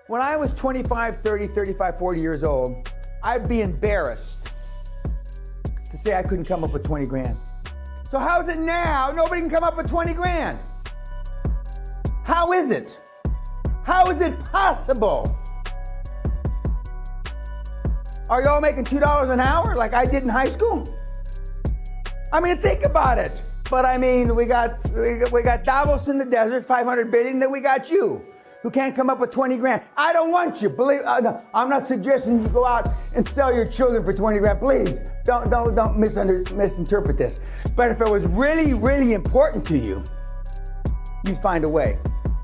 When I was 25, 30, 35, 40 years old, I'd be embarrassed to say I couldn't come up with 20 grand. So how is it now nobody can come up with 20 grand? How is it? How is it possible? Are y'all making $2 an hour like I did in high school? I mean, think about it. But I mean, we got Davos in the desert, 500 billion, then we got you, who can't come up with 20 grand. I don't want you, no, I'm not suggesting you go out and sell your children for 20 grand. Please, don't misinterpret this. But if it was really, really important to you, you'd find a way.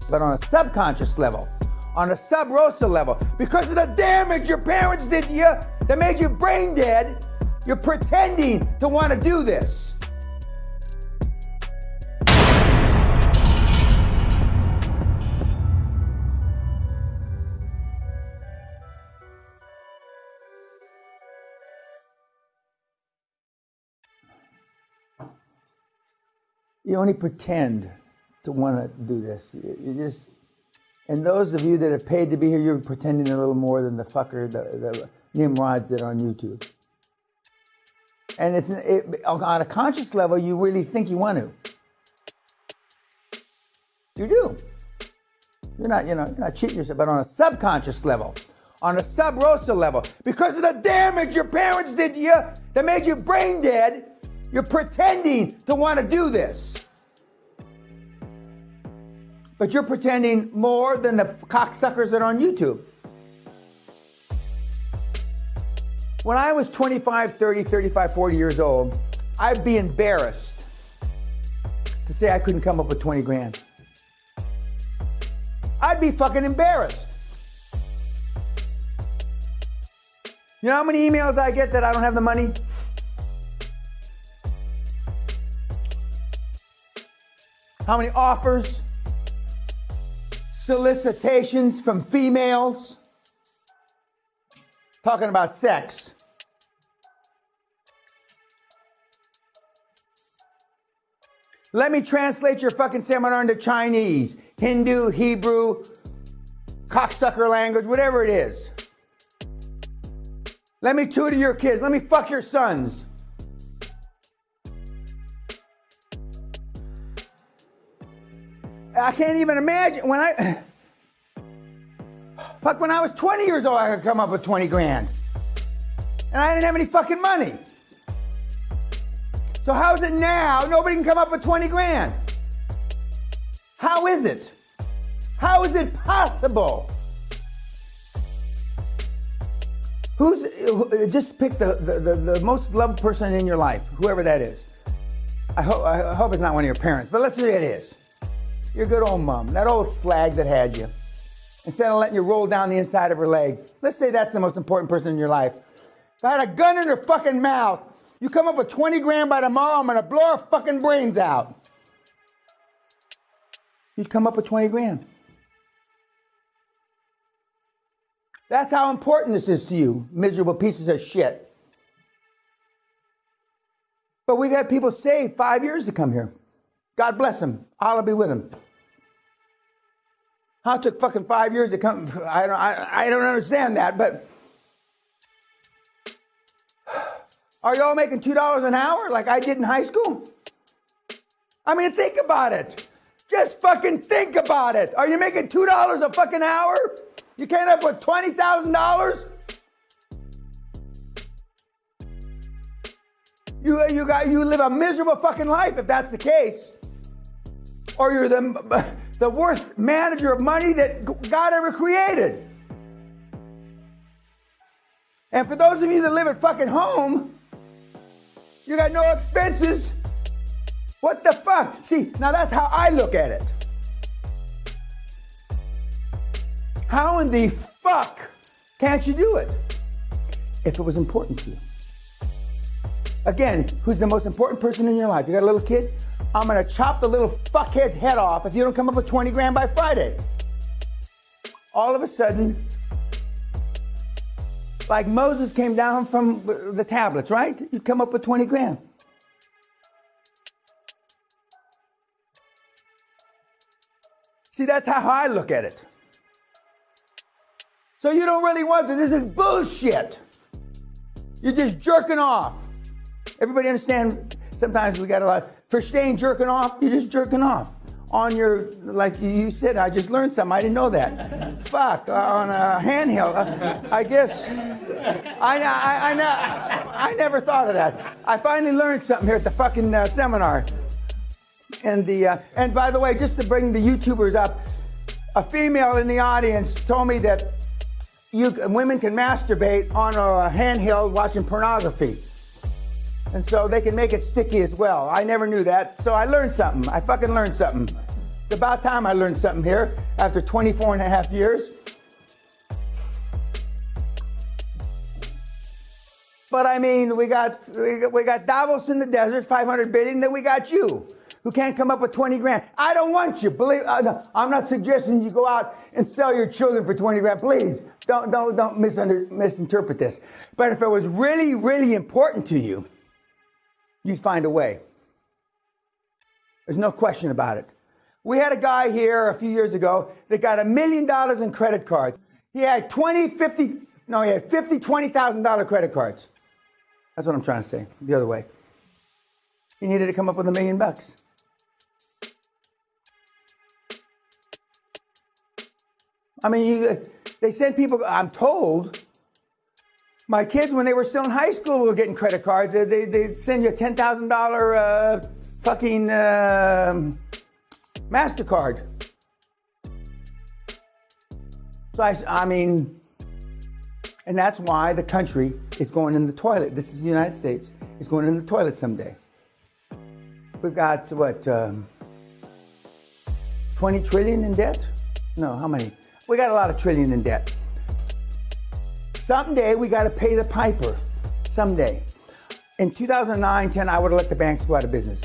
But on a subconscious level, on a sub-rosa level, because of the damage your parents did to you that made you brain dead, you're pretending to want to do this. You only pretend to want to do this. You just, and those of you that are paid to be here, you're pretending a little more than the fucker, the Nimrods that are on YouTube. And on a conscious level, you really think you want to. You do. You're not cheating yourself, but on a subconscious level, on a sub-rosa level, because of the damage your parents did to you that made you brain dead, you're pretending to want to do this. But you're pretending more than the cocksuckers that are on YouTube. When I was 25, 30, 35, 40 years old, I'd be embarrassed to say I couldn't come up with 20 grand. I'd be fucking embarrassed. You know how many emails I get that I don't have the money? How many offers, solicitations from females talking about sex? Let me translate your fucking seminar into Chinese, Hindu, Hebrew, cocksucker language, whatever it is. Let me tutor your kids. Let me fuck your sons. I can't even imagine when I was 20 years old, I could come up with 20 grand. And I didn't have any fucking money. So how is it now nobody can come up with 20 grand? How is it? How is it possible? Just pick the most loved person in your life, whoever that is. I hope it's not one of your parents, but let's say it is. Your good old mom, that old slag that had you. Instead of letting you roll down the inside of her leg, let's say that's the most important person in your life. If I had a gun in her fucking mouth, you come up with 20 grand by tomorrow, I'm gonna blow her fucking brains out. You'd come up with 20 grand. That's how important this is to you, miserable pieces of shit. But we've had people save 5 years to come here. God bless them. Allah be with them. How it took fucking 5 years to come, I don't understand that, but are y'all making $2 an hour like I did in high school? I mean, think about it. Just fucking think about it. Are you making $2 a fucking hour? You can't have what, $20,000? You live a miserable fucking life if that's the case. Or you're the worst manager of money that God ever created. And for those of you that live at fucking home, you got no expenses. What the fuck? See, now that's how I look at it. How in the fuck can't you do it? If it was important to you. Again, who's the most important person in your life? You got a little kid? I'm gonna chop the little fuckhead's head off if you don't come up with 20 grand by Friday. All of a sudden, like Moses came down from the tablets, right? You come up with 20 grand. See, that's how I look at it. So you don't really want this. This is bullshit. You're just jerking off. Everybody understand? Sometimes we got a lot. For staying jerking off, you're just jerking off. On your, like you said, I just learned something. I didn't know that. Fuck, on a handheld. I guess, I never thought of that. I finally learned something here at the fucking seminar. And by the way, just to bring the YouTubers up, a female in the audience told me that women can masturbate on a handheld watching pornography. And so they can make it sticky as well. I never knew that, so I learned something. I fucking learned something. It's about time I learned something here after 24 and a half years. But I mean, we got Davos in the desert, 500 billion, then we got you, who can't come up with 20 grand. I don't want you, believe, I'm not suggesting you go out and sell your children for 20 grand, please. Don't misinterpret this. But if it was really, really important to you, you'd find a way. There's no question about it. We had a guy here a few years ago that got $1 million in credit cards. He had $50,000, $20,000 credit cards. That's what I'm trying to say, the other way. He needed to come up with $1 million. I mean, they send people, I'm told, my kids, when they were still in high school, were getting credit cards. They'd send you a $10,000 fucking MasterCard. So I mean, and that's why the country is going in the toilet. This is the United States. It's going in the toilet someday. We've got, what, 20 trillion in debt? No, how many? We got a lot of trillion in debt. Someday we got to pay the piper. Someday. In 2009-10, I would have let the banks go out of business.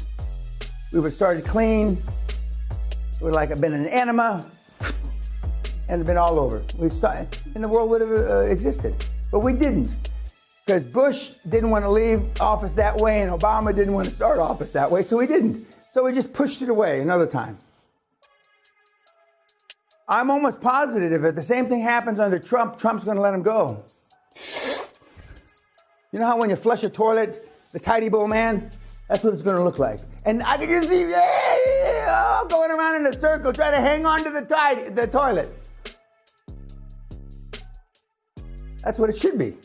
We would have started clean. It would have been an enema, and it'd been all over. And the world would have existed, but we didn't, because Bush didn't want to leave office that way, and Obama didn't want to start office that way, so we didn't. So we just pushed it away another time. I'm almost positive if the same thing happens under Trump, Trump's going to let him go. You know how when you flush a toilet, the tidy bowl man? That's what it's going to look like. And I can just see, going around in a circle, trying to hang on to the toilet. That's what it should be.